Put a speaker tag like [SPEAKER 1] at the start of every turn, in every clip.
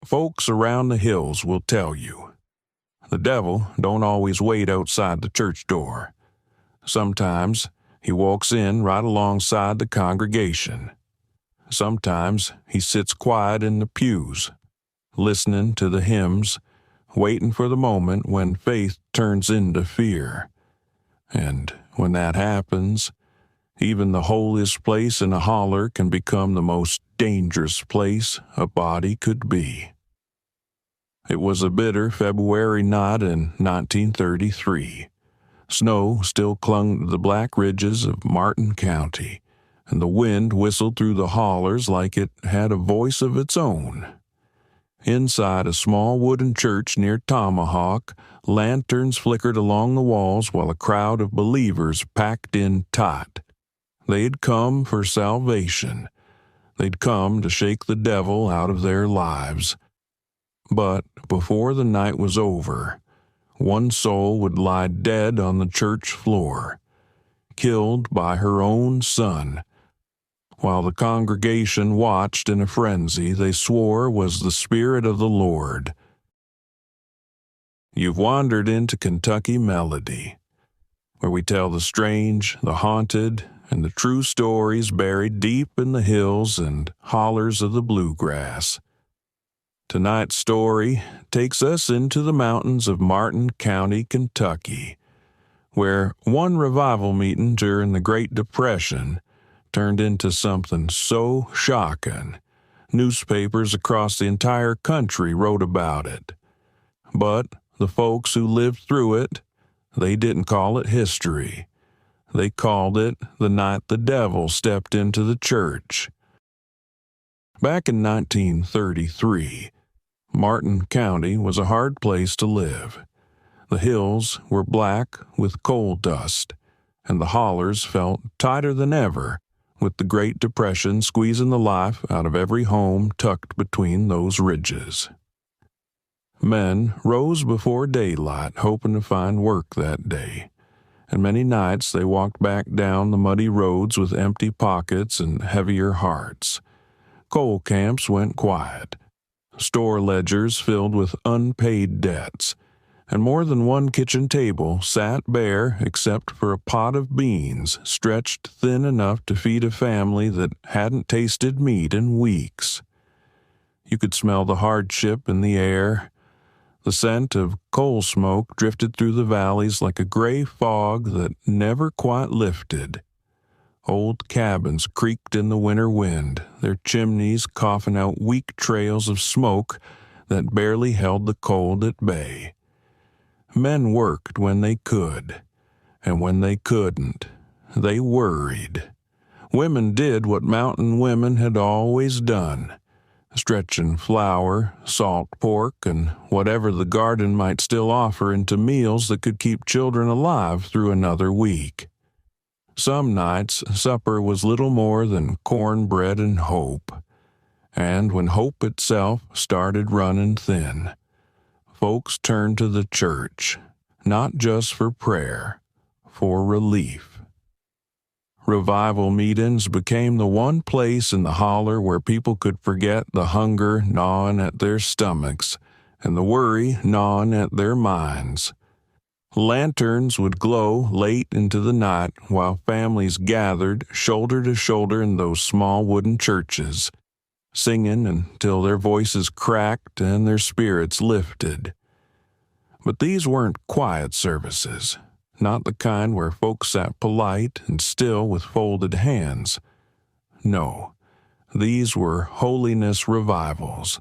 [SPEAKER 1] Folks around the hills will tell you. The devil don't always wait outside the church door. Sometimes he walks in right alongside the congregation. Sometimes he sits quiet in the pews, listening to the hymns, waiting for the moment when faith turns into fear. And when that happens, even the holiest place in a holler can become the most dangerous place a body could be. It was a bitter February night in 1933. Snow still clung to the black ridges of Martin County, and the wind whistled through the hollers like it had a voice of its own. Inside a small wooden church near Tomahawk, lanterns flickered along the walls while a crowd of believers packed in tight. They'd come for salvation. They'd come to shake the devil out of their lives. But before the night was over, one soul would lie dead on the church floor, killed by her own son. While the congregation watched in a frenzy they swore was the Spirit of the Lord. You've wandered into Kentucky Melody, where we tell the strange, the haunted, and the true stories buried deep in the hills and hollers of the bluegrass. Tonight's story takes us into the mountains of Martin County, Kentucky, where one revival meeting during the Great Depression turned into something so shocking, newspapers across the entire country wrote about it. But the folks who lived through it, they didn't call it history. They called it the night the devil stepped into the church. Back in 1933, Martin County was a hard place to live. The hills were black with coal dust, and the hollers felt tighter than ever, with the Great Depression squeezing the life out of every home tucked between those ridges. Men rose before daylight hoping to find work that day, and many nights they walked back down the muddy roads with empty pockets and heavier hearts. Coal camps went quiet, store ledgers filled with unpaid debts, and more than one kitchen table sat bare except for a pot of beans stretched thin enough to feed a family that hadn't tasted meat in weeks. You could smell the hardship in the air. The scent of coal smoke drifted through the valleys like a gray fog that never quite lifted. Old cabins creaked in the winter wind, their chimneys coughing out weak trails of smoke that barely held the cold at bay. Men worked when they could, and when they couldn't, they worried. Women did what mountain women had always done, stretching flour, salt pork, and whatever the garden might still offer into meals that could keep children alive through another week. Some nights, supper was little more than cornbread and hope. And when hope itself started running thin, folks turned to the church, not just for prayer, for relief. Revival meetings became the one place in the holler where people could forget the hunger gnawing at their stomachs and the worry gnawing at their minds. Lanterns would glow late into the night while families gathered shoulder to shoulder in those small wooden churches, singing until their voices cracked and their spirits lifted. But these weren't quiet services, not the kind where folks sat polite and still with folded hands. No, these were holiness revivals,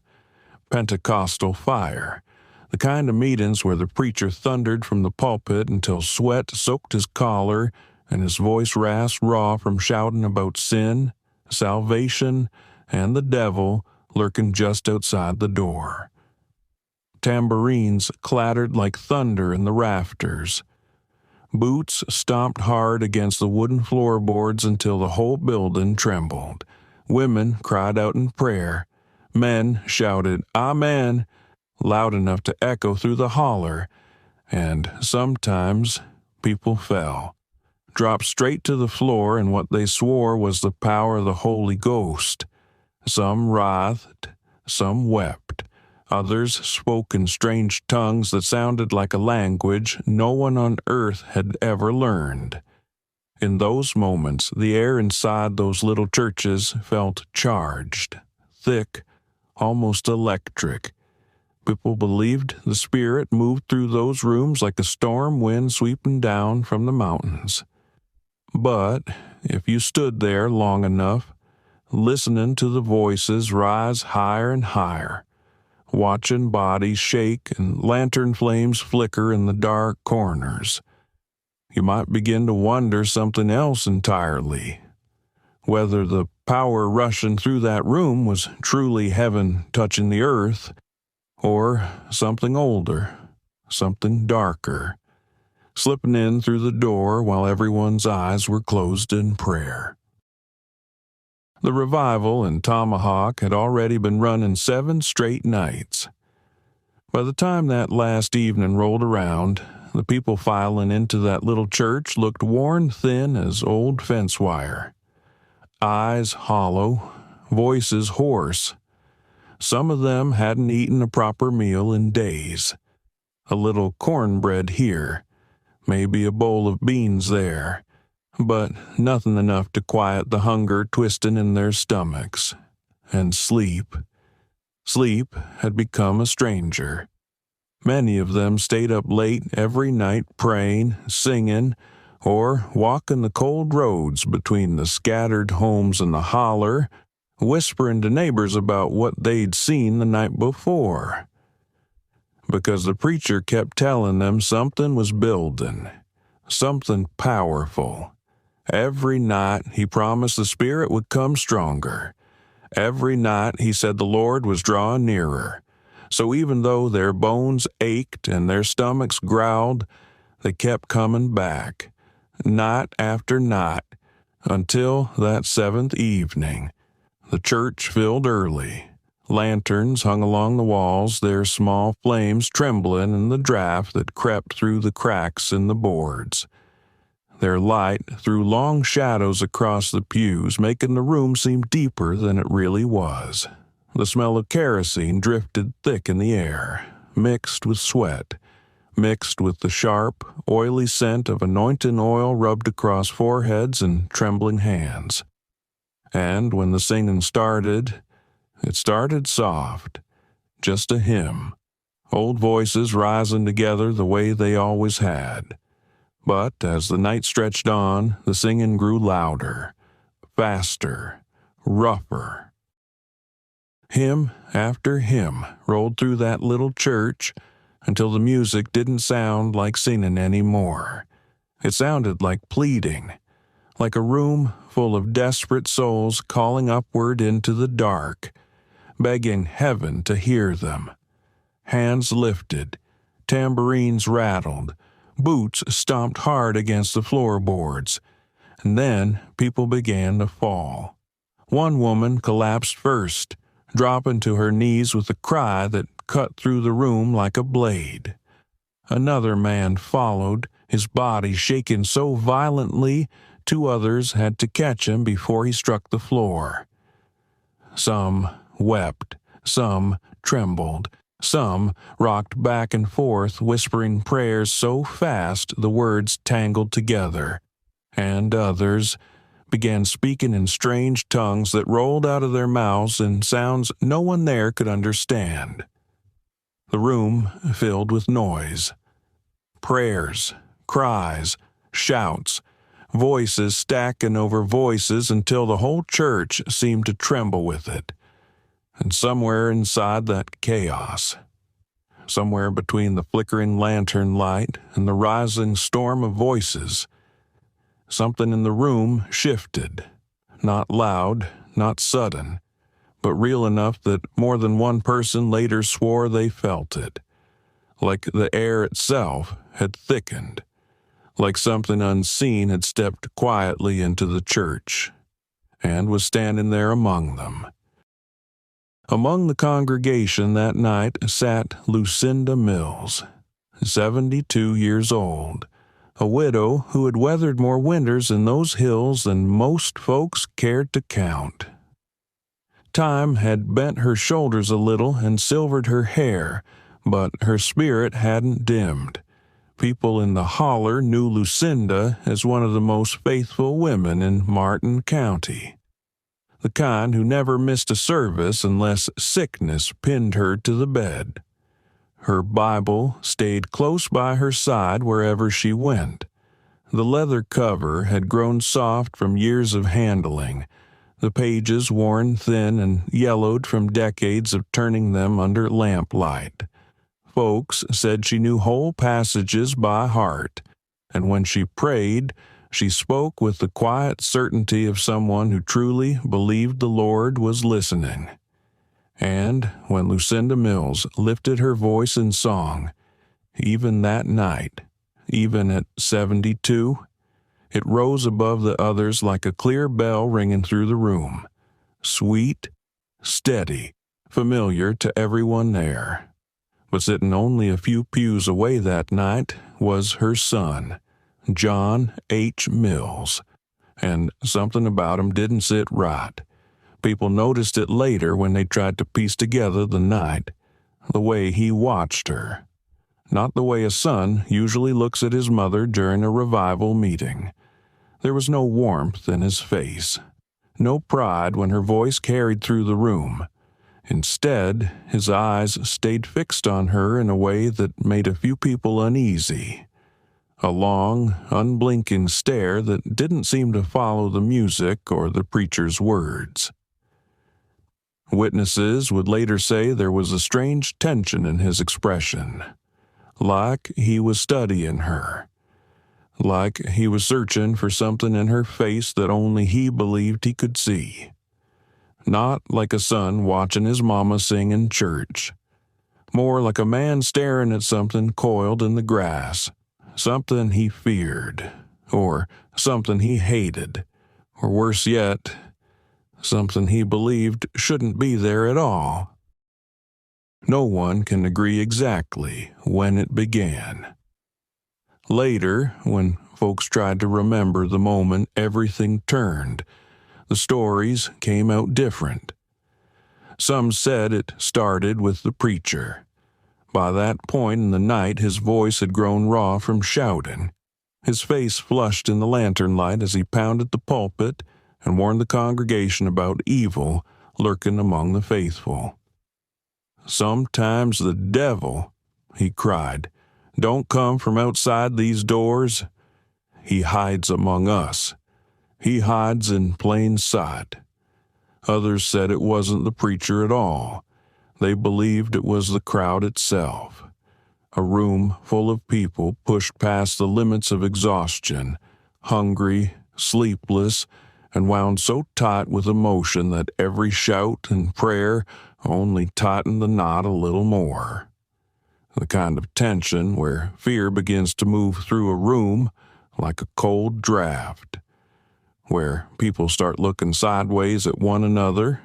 [SPEAKER 1] Pentecostal fire, the kind of meetings where the preacher thundered from the pulpit until sweat soaked his collar and his voice rasped raw from shouting about sin, salvation, and the devil lurking just outside the door. Tambourines clattered like thunder in the rafters. Boots stomped hard against the wooden floorboards until the whole building trembled. Women cried out in prayer. Men shouted, "Amen," loud enough to echo through the holler, and sometimes people fell, dropped straight to the floor in what they swore was the power of the Holy Ghost. Some writhed, some wept, Others spoke in strange tongues that sounded like a language no one on earth had ever learned. In those moments, the air inside those little churches felt charged, thick, almost electric. People believed the spirit moved through those rooms like a storm wind sweeping down from the mountains. But if you stood there long enough, listening to the voices rise higher and higher, watching bodies shake and lantern flames flicker in the dark corners, you might begin to wonder something else entirely. Whether the power rushing through that room was truly heaven touching the earth, or something older, something darker, slipping in through the door while everyone's eyes were closed in prayer. The revival in Tomahawk had already been running 7 straight nights. By the time that last evening rolled around, the people filing into that little church looked worn thin as old fence wire. Eyes hollow, voices hoarse. Some of them hadn't eaten a proper meal in days. A little cornbread here, maybe a bowl of beans there, but nothing enough to quiet the hunger twisting in their stomachs. And sleep. Sleep had become a stranger. Many of them stayed up late every night praying, singing, or walking the cold roads between the scattered homes in the holler, whispering to neighbors about what they'd seen the night before. Because the preacher kept telling them something was building, something powerful. Every night he promised the Spirit would come stronger. Every night he said the Lord was drawing nearer. So even though their bones ached and their stomachs growled, they kept coming back, night after night, until that 7th evening. The church filled early. Lanterns hung along the walls, their small flames trembling in the draft that crept through the cracks in the boards. Their light threw long shadows across the pews, making the room seem deeper than it really was. The smell of kerosene drifted thick in the air, mixed with sweat, mixed with the sharp, oily scent of anointing oil rubbed across foreheads and trembling hands. And when the singing started, it started soft, just a hymn, old voices rising together the way they always had. But as the night stretched on, the singing grew louder, faster, rougher. Hymn after hymn rolled through that little church until the music didn't sound like singing anymore. It sounded like pleading, like a room full of desperate souls calling upward into the dark, begging heaven to hear them. Hands lifted, tambourines rattled, boots stomped hard against the floorboards, and then people began to fall. One woman collapsed first, dropping to her knees with a cry that cut through the room like a blade. Another man followed, his body shaking so violently 2 others had to catch him before he struck the floor. Some wept, some trembled, some rocked back and forth, whispering prayers so fast the words tangled together, and others began speaking in strange tongues that rolled out of their mouths in sounds no one there could understand. The room filled with noise. Prayers, cries, shouts, voices stacking over voices until the whole church seemed to tremble with it. And somewhere inside that chaos, somewhere between the flickering lantern light and the rising storm of voices, something in the room shifted, not loud, not sudden, but real enough that more than one person later swore they felt it, like the air itself had thickened, like something unseen had stepped quietly into the church and was standing there among them. Among the congregation that night sat Lucinda Mills, 72 years old, a widow who had weathered more winters in those hills than most folks cared to count. Time had bent her shoulders a little and silvered her hair, but her spirit hadn't dimmed. People in the holler knew Lucinda as one of the most faithful women in Martin County. The kind who never missed a service unless sickness pinned her to the bed. Her Bible stayed close by her side wherever she went. The leather cover had grown soft from years of handling, the pages worn thin and yellowed from decades of turning them under lamplight. Folks said she knew whole passages by heart, and when she prayed, she spoke with the quiet certainty of someone who truly believed the Lord was listening. And when Lucinda Mills lifted her voice in song, even that night, even at 72, it rose above the others like a clear bell ringing through the room, sweet, steady, familiar to everyone there. But sitting only a few pews away that night was her son, John H. Mills, and something about him didn't sit right. People noticed it later when they tried to piece together the night, the way he watched her. Not the way a son usually looks at his mother during a revival meeting. There was no warmth in his face, no pride when her voice carried through the room. Instead, his eyes stayed fixed on her in a way that made a few people uneasy. A long, unblinking stare that didn't seem to follow the music or the preacher's words. Witnesses would later say there was a strange tension in his expression, like he was studying her, like he was searching for something in her face that only he believed he could see. Not like a son watching his mama sing in church. More like a man staring at something coiled in the grass, something he feared, or something he hated, or worse yet, something he believed shouldn't be there at all. No one can agree exactly when it began. Later, when folks tried to remember the moment everything turned, the stories came out different. Some said it started with the preacher. By that point in the night, his voice had grown raw from shouting. His face flushed in the lantern light as he pounded the pulpit and warned the congregation about evil lurking among the faithful. "Sometimes the devil," he cried, "don't come from outside these doors. He hides among us. He hides in plain sight." Others said it wasn't the preacher at all. They believed it was the crowd itself. A room full of people pushed past the limits of exhaustion, hungry, sleepless, and wound so tight with emotion that every shout and prayer only tightened the knot a little more. The kind of tension where fear begins to move through a room like a cold draft, where people start looking sideways at one another,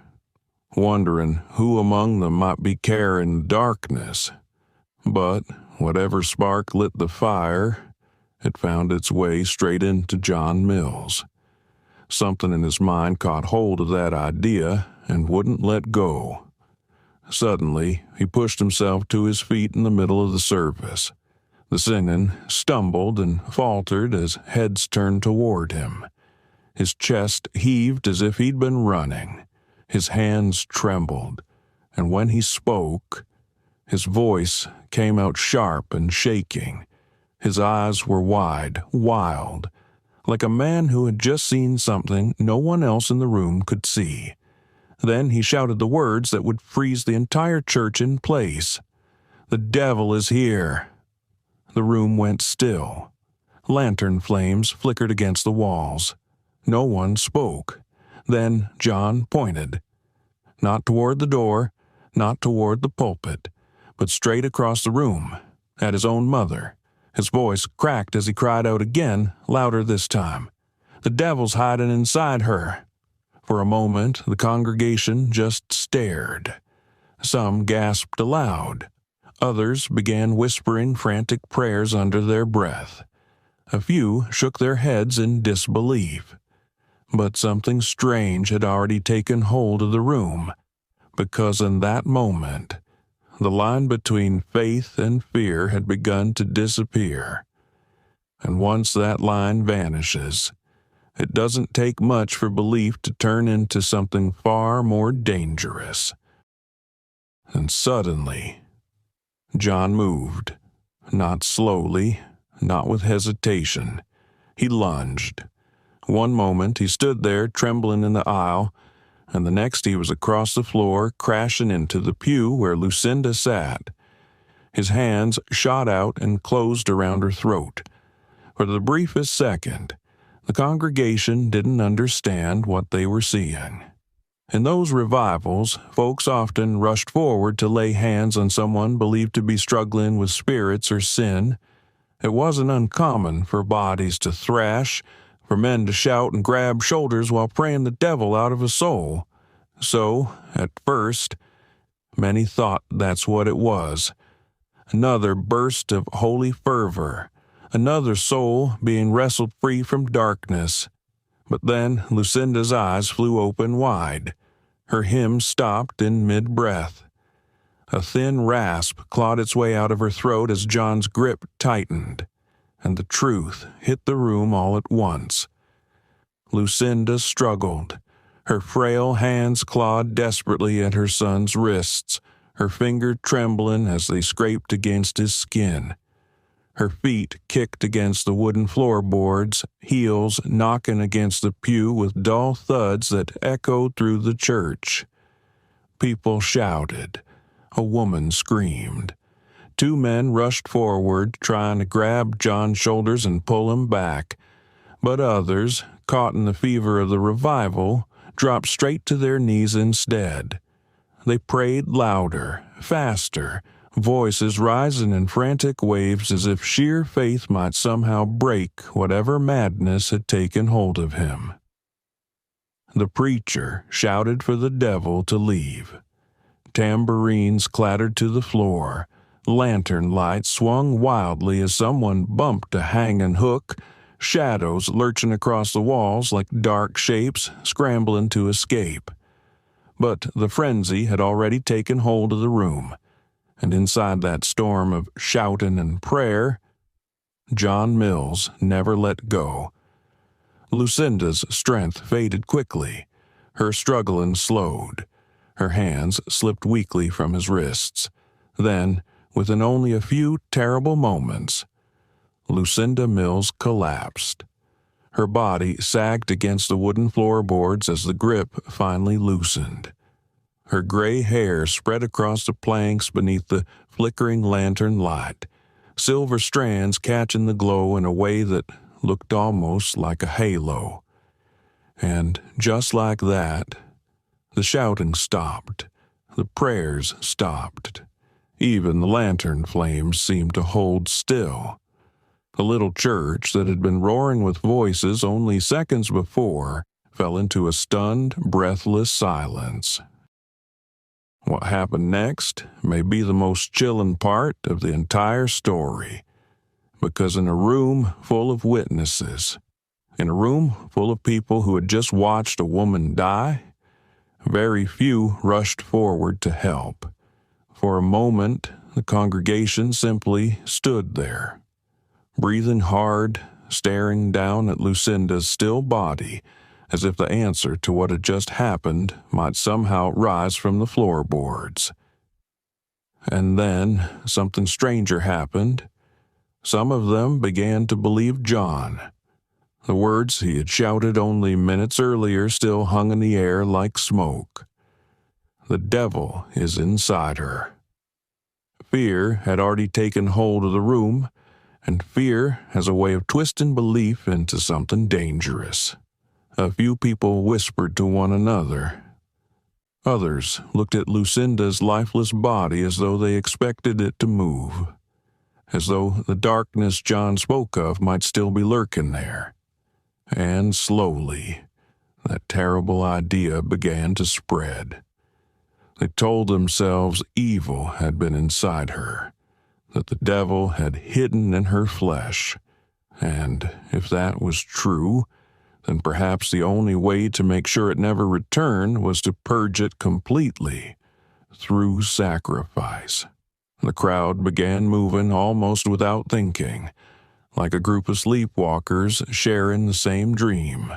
[SPEAKER 1] wondering who among them might be carrying darkness. But whatever spark lit the fire, it found its way straight into John Mills. Something in his mind caught hold of that idea and wouldn't let go. Suddenly, he pushed himself to his feet in the middle of the service. The singing stumbled and faltered as heads turned toward him. His chest heaved as if he'd been running. His hands trembled, and when he spoke, his voice came out sharp and shaking. His eyes were wide, wild, like a man who had just seen something no one else in the room could see. Then he shouted the words that would freeze the entire church in place. "The devil is here." The room went still. Lantern flames flickered against the walls. No one spoke. Then John pointed. Not toward the door, not toward the pulpit, but straight across the room, at his own mother. His voice cracked as he cried out again, louder this time. "The devil's hiding inside her." For a moment, the congregation just stared. Some gasped aloud. Others began whispering frantic prayers under their breath. A few shook their heads in disbelief. But something strange had already taken hold of the room, because in that moment, the line between faith and fear had begun to disappear. And once that line vanishes, it doesn't take much for belief to turn into something far more dangerous. And suddenly, John moved, not slowly, not with hesitation. He lunged. One moment he stood there trembling in the aisle, and the next he was across the floor, crashing into the pew where Lucinda sat. His hands shot out and closed around her throat. For the briefest second, the congregation didn't understand what they were seeing. In those revivals, folks often rushed forward to lay hands on someone believed to be struggling with spirits or sin. It wasn't uncommon for bodies to thrash, for men to shout and grab shoulders while praying the devil out of a soul. So, at first, many thought that's what it was. Another burst of holy fervor, another soul being wrestled free from darkness. But then Lucinda's eyes flew open wide. Her hymn stopped in mid-breath. A thin rasp clawed its way out of her throat as John's grip tightened, and the truth hit the room all at once. Lucinda struggled. Her frail hands clawed desperately at her son's wrists, her fingers trembling as they scraped against his skin. Her feet kicked against the wooden floorboards, heels knocking against the pew with dull thuds that echoed through the church. People shouted. A woman screamed. Two men rushed forward, trying to grab John's shoulders and pull him back. But others, caught in the fever of the revival, dropped straight to their knees instead. They prayed louder, faster, voices rising in frantic waves as if sheer faith might somehow break whatever madness had taken hold of him. The preacher shouted for the devil to leave. Tambourines clattered to the floor. Lantern lights swung wildly as someone bumped a hanging hook, shadows lurching across the walls like dark shapes scrambling to escape. But the frenzy had already taken hold of the room, and inside that storm of shouting and prayer, John Mills never let go. Lucinda's strength faded quickly. Her struggling slowed. Her hands slipped weakly from his wrists. Then, within only a few terrible moments, Lucinda Mills collapsed. Her body sagged against the wooden floorboards as the grip finally loosened. Her gray hair spread across the planks beneath the flickering lantern light, silver strands catching the glow in a way that looked almost like a halo. And just like that, the shouting stopped. The prayers stopped. Even the lantern flames seemed to hold still. The little church that had been roaring with voices only seconds before fell into a stunned, breathless silence. What happened next may be the most chilling part of the entire story, because in a room full of witnesses, in a room full of people who had just watched a woman die, very few rushed forward to help. For a moment, the congregation simply stood there, breathing hard, staring down at Lucinda's still body, as if the answer to what had just happened might somehow rise from the floorboards. And then something stranger happened. Some of them began to believe John. The words he had shouted only minutes earlier still hung in the air like smoke. The devil is inside her. Fear had already taken hold of the room, and fear has a way of twisting belief into something dangerous. A few people whispered to one another. Others looked at Lucinda's lifeless body as though they expected it to move, as though the darkness John spoke of might still be lurking there. And slowly, that terrible idea began to spread. They told themselves evil had been inside her, that the devil had hidden in her flesh, and if that was true, then perhaps the only way to make sure it never returned was to purge it completely, through sacrifice. The crowd began moving almost without thinking, like a group of sleepwalkers sharing the same dream.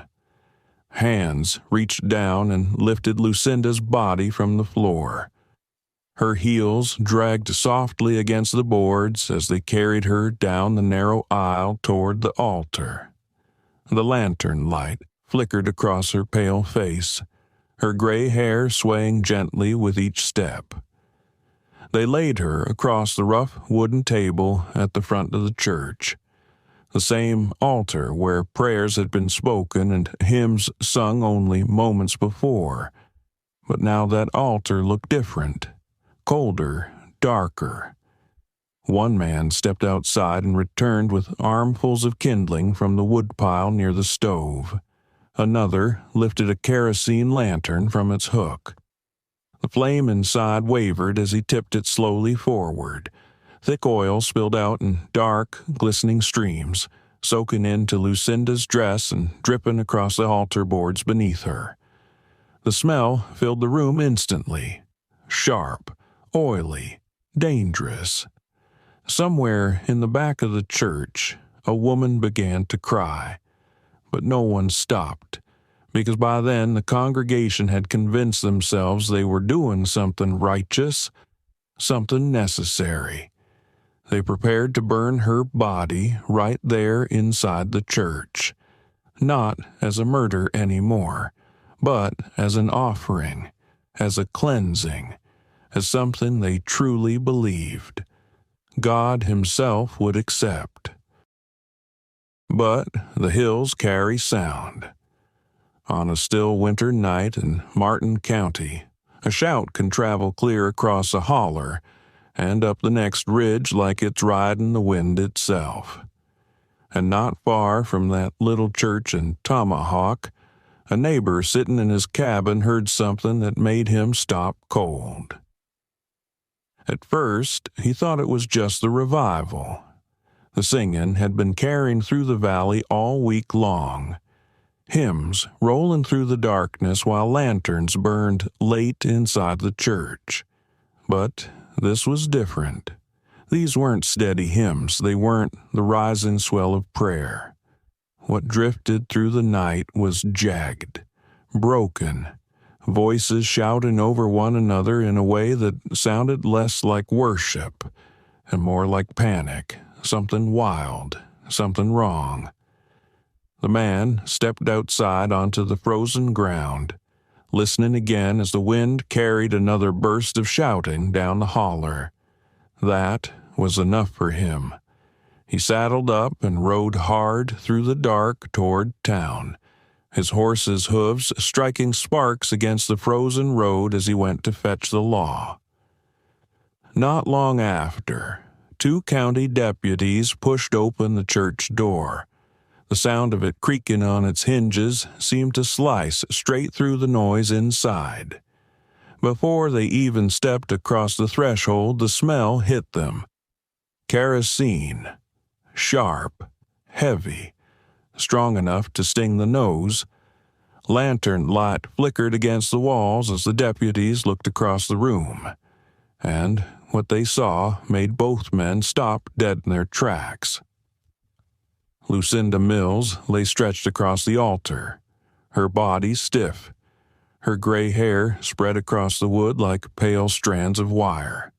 [SPEAKER 1] Hands reached down and lifted Lucinda's body from the floor. Her heels dragged softly against the boards as they carried her down the narrow aisle toward the altar. The lantern light flickered across her pale face, her gray hair swaying gently with each step. They laid her across the rough wooden table at the front of the church, the same altar where prayers had been spoken and hymns sung only moments before. But now that altar looked different, colder, darker. One man stepped outside and returned with armfuls of kindling from the woodpile near the stove. Another lifted a kerosene lantern from its hook. The flame inside wavered as he tipped it slowly forward. Thick oil spilled out in dark, glistening streams, soaking into Lucinda's dress and dripping across the altar boards beneath her. The smell filled the room instantly. Sharp, oily, dangerous. Somewhere in the back of the church, a woman began to cry, but no one stopped, because by then the congregation had convinced themselves they were doing something righteous, something necessary. They prepared to burn her body right there inside the church, not as a murder anymore, but as an offering, as a cleansing, as something they truly believed God Himself would accept. But the hills carry sound. On a still winter night in Martin County, a shout can travel clear across a holler and up the next ridge like it's riding the wind itself. And not far from that little church in Tomahawk, a neighbor sitting in his cabin heard something that made him stop cold. At first, he thought it was just the revival. The singing had been carrying through the valley all week long. Hymns rolling through the darkness while lanterns burned late inside the church. But this was different. These weren't steady hymns. They weren't the rising swell of prayer. What drifted through the night was jagged, broken, voices shouting over one another in a way that sounded less like worship and more like panic, something wild, something wrong. The man stepped outside onto the frozen ground, listening again as the wind carried another burst of shouting down the holler. That was enough for him. He saddled up and rode hard through the dark toward town, his horse's hooves striking sparks against the frozen road as he went to fetch the law. Not long after, 2 county deputies pushed open the church door. The sound of it creaking on its hinges seemed to slice straight through the noise inside. Before they even stepped across the threshold, the smell hit them. Kerosene. Sharp, heavy, strong enough to sting the nose. Lantern light flickered against the walls as the deputies looked across the room, and what they saw made both men stop dead in their tracks. Lucinda Mills lay stretched across the altar, her body stiff, her gray hair spread across the wood like pale strands of wire.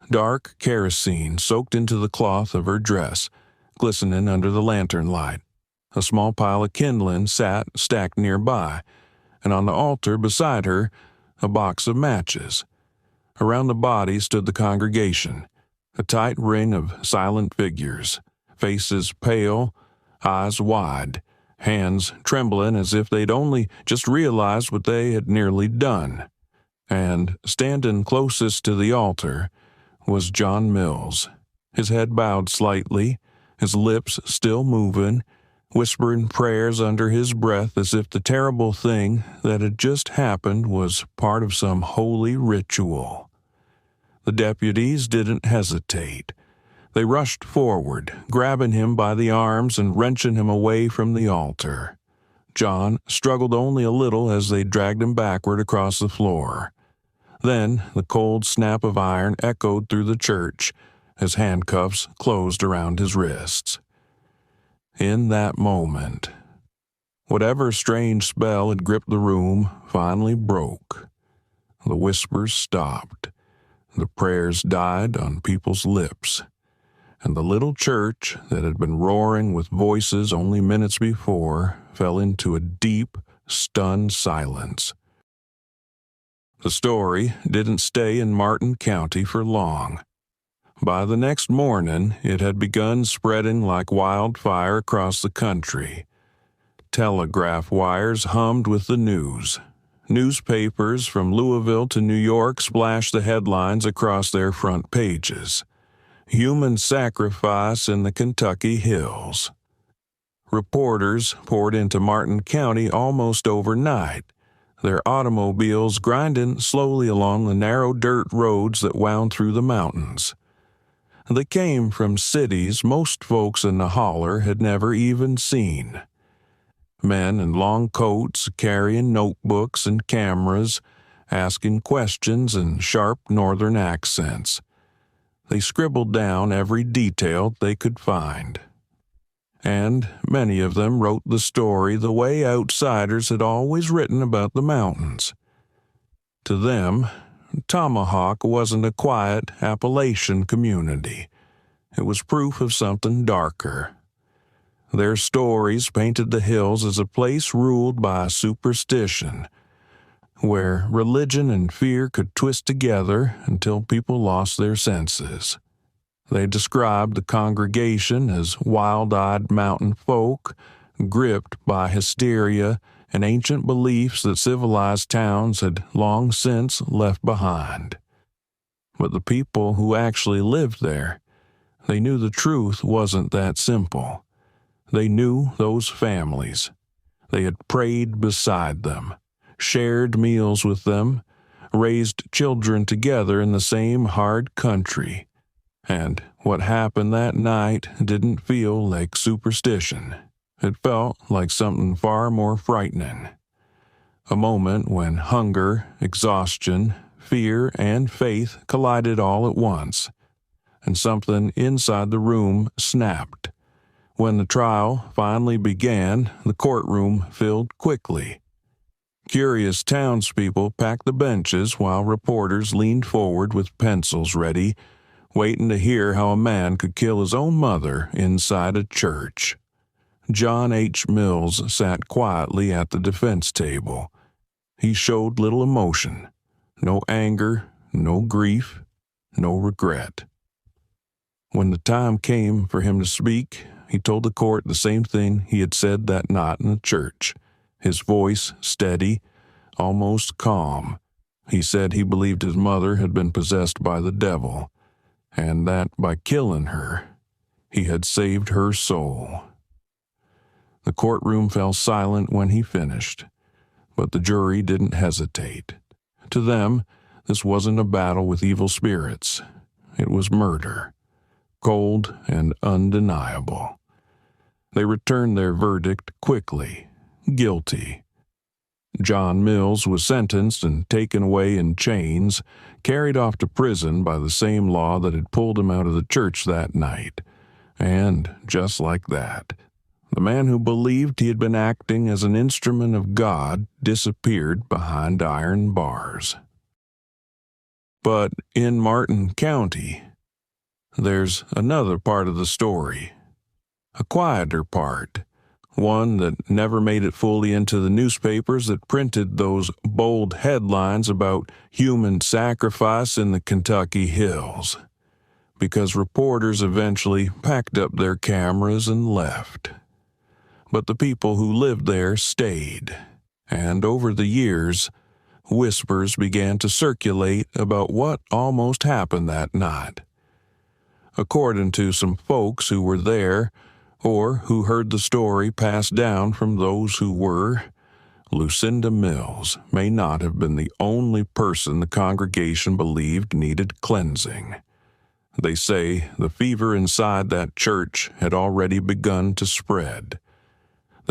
[SPEAKER 1] Dark kerosene soaked into the cloth of her dress, glistening under the lantern light. A small pile of kindling sat stacked nearby, and on the altar beside her, a box of matches. Around the body stood the congregation, a tight ring of silent figures, faces pale, eyes wide, hands trembling as if they'd only just realized what they had nearly done. And standing closest to the altar was John Mills, his head bowed slightly, his lips still moving, whispering prayers under his breath as if the terrible thing that had just happened was part of some holy ritual. The deputies didn't hesitate. They rushed forward, grabbing him by the arms and wrenching him away from the altar. John struggled only a little as they dragged him backward across the floor. Then the cold snap of iron echoed through the church as handcuffs closed around his wrists. In that moment, whatever strange spell had gripped the room finally broke. The whispers stopped. The prayers died on people's lips. And the little church that had been roaring with voices only minutes before fell into a deep, stunned silence. The story didn't stay in Martin County for long. By the next morning, it had begun spreading like wildfire across the country. Telegraph wires hummed with the news. Newspapers from Louisville to New York splashed the headlines across their front pages. Human sacrifice in the Kentucky hills. Reporters poured into Martin County almost overnight, their automobiles grinding slowly along the narrow dirt roads that wound through the mountains. They came from cities most folks in the holler had never even seen. Men in long coats carrying notebooks and cameras, asking questions in sharp northern accents. They scribbled down every detail they could find. And many of them wrote the story the way outsiders had always written about the mountains. To them, Tomahawk wasn't a quiet Appalachian community. It was proof of something darker. Their stories painted the hills as a place ruled by superstition, where religion and fear could twist together until people lost their senses. They described the congregation as wild-eyed mountain folk, gripped by hysteria and ancient beliefs that civilized towns had long since left behind. But the people who actually lived there, they knew the truth wasn't that simple. They knew those families. They had prayed beside them, shared meals with them, raised children together in the same hard country. And what happened that night didn't feel like superstition. It felt like something far more frightening. A moment when hunger, exhaustion, fear, and faith collided all at once, and something inside the room snapped. When the trial finally began, the courtroom filled quickly. Curious townspeople packed the benches while reporters leaned forward with pencils ready, waiting to hear how a man could kill his own mother inside a church. John H. Mills sat quietly at the defense table. He showed little emotion, no anger, no grief, no regret. When the time came for him to speak, he told the court the same thing he had said that night in the church, his voice steady, almost calm. He said he believed his mother had been possessed by the devil, and that by killing her, he had saved her soul. The courtroom fell silent when he finished, but the jury didn't hesitate. To them, this wasn't a battle with evil spirits. It was murder, cold and undeniable. They returned their verdict quickly, guilty. John Mills was sentenced and taken away in chains, carried off to prison by the same law that had pulled him out of the church that night. And just like that, the man who believed he had been acting as an instrument of God disappeared behind iron bars. But in Martin County, there's another part of the story, a quieter part, one that never made it fully into the newspapers that printed those bold headlines about human sacrifice in the Kentucky hills, because reporters eventually packed up their cameras and left. But the people who lived there stayed, and over the years, whispers began to circulate about what almost happened that night. According to some folks who were there, or who heard the story passed down from those who were, Lucinda Mills may not have been the only person the congregation believed needed cleansing. They say the fever inside that church had already begun to spread.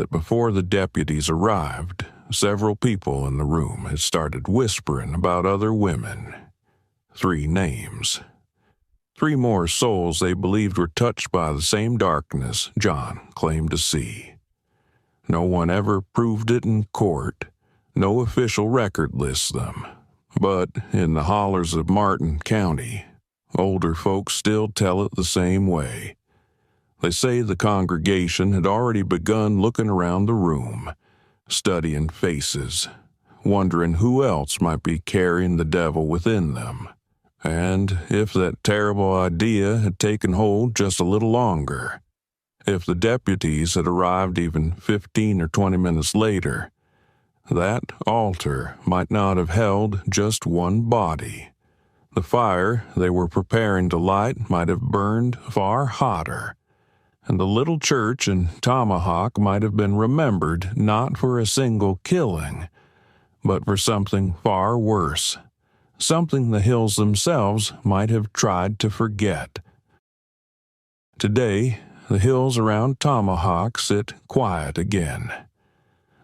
[SPEAKER 1] that before the deputies arrived, several people in the room had started whispering about other women. 3 names. 3 more souls they believed were touched by the same darkness John claimed to see. No one ever proved it in court. No official record lists them. But in the hollers of Martin County, older folks still tell it the same way. They say the congregation had already begun looking around the room, studying faces, wondering who else might be carrying the devil within them, and if that terrible idea had taken hold just a little longer. If the deputies had arrived even 15 or 20 minutes later, that altar might not have held just one body. The fire they were preparing to light might have burned far hotter, and the little church in Tomahawk might have been remembered not for a single killing, but for something far worse, something the hills themselves might have tried to forget. Today, the hills around Tomahawk sit quiet again.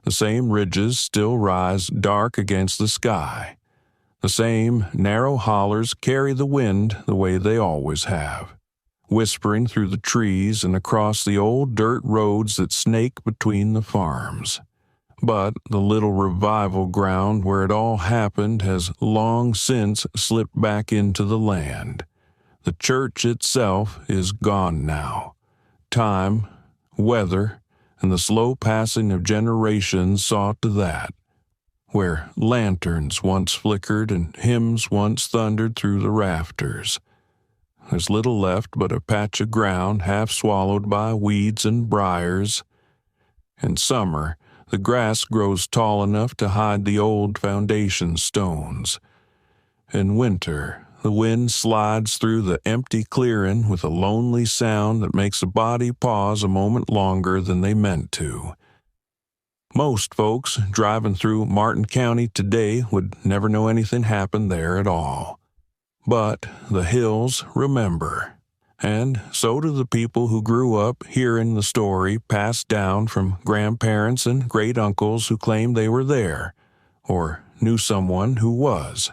[SPEAKER 1] The same ridges still rise dark against the sky. The same narrow hollers carry the wind the way they always have, whispering through the trees and across the old dirt roads that snake between the farms. But the little revival ground where it all happened has long since slipped back into the land. The church itself is gone now. Time, weather, and the slow passing of generations saw to that. Where lanterns once flickered and hymns once thundered through the rafters, there's little left but a patch of ground half swallowed by weeds and briars. In summer, the grass grows tall enough to hide the old foundation stones. In winter, the wind slides through the empty clearing with a lonely sound that makes a body pause a moment longer than they meant to. Most folks driving through Martin County today would never know anything happened there at all. But the hills remember, and so do the people who grew up hearing the story passed down from grandparents and great-uncles who claimed they were there, or knew someone who was.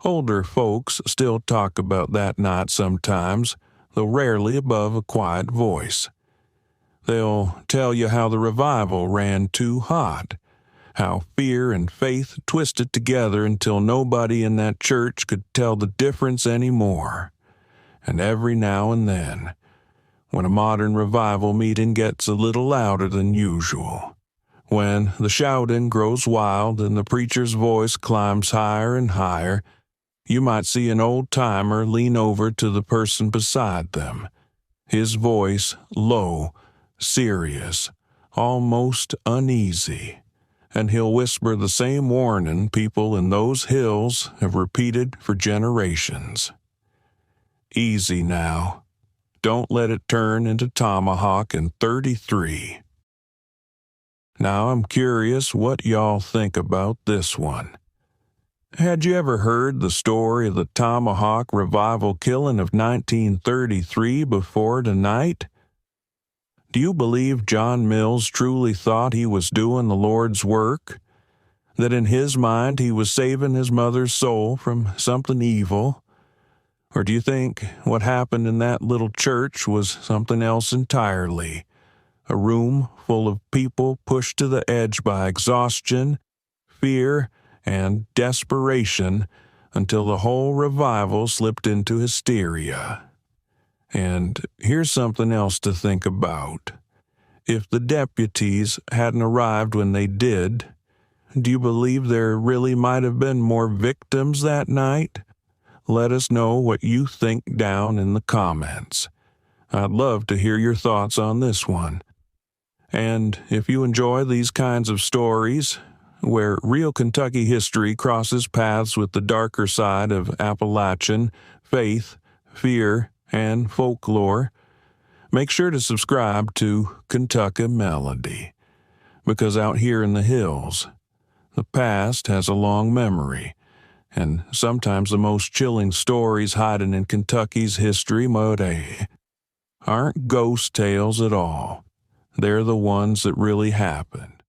[SPEAKER 1] Older folks still talk about that night sometimes, though rarely above a quiet voice. They'll tell you how the revival ran too hot, how fear and faith twisted together until nobody in that church could tell the difference anymore. And every now and then, when a modern revival meeting gets a little louder than usual, when the shouting grows wild and the preacher's voice climbs higher and higher, you might see an old-timer lean over to the person beside them, his voice low, serious, almost uneasy, and he'll whisper the same warning people in those hills have repeated for generations. Easy now. Don't let it turn into Tomahawk in 33. Now I'm curious what y'all think about this one. Had you ever heard the story of the Tomahawk revival killing of 1933 before tonight? Do you believe John Mills truly thought he was doing the Lord's work? That in his mind he was saving his mother's soul from something evil? Or do you think what happened in that little church was something else entirely? A room full of people pushed to the edge by exhaustion, fear, and desperation until the whole revival slipped into hysteria. And here's something else to think about. If the deputies hadn't arrived when they did, do you believe there really might have been more victims that night? Let us know what you think down in the comments. I'd love to hear your thoughts on this one. And if you enjoy these kinds of stories, where real Kentucky history crosses paths with the darker side of Appalachian faith, fear, and folklore, make sure to subscribe to Kentucky Melody, because out here in the hills, the past has a long memory, and sometimes the most chilling stories hiding in Kentucky's history, aren't ghost tales at all. they're the ones that really happened.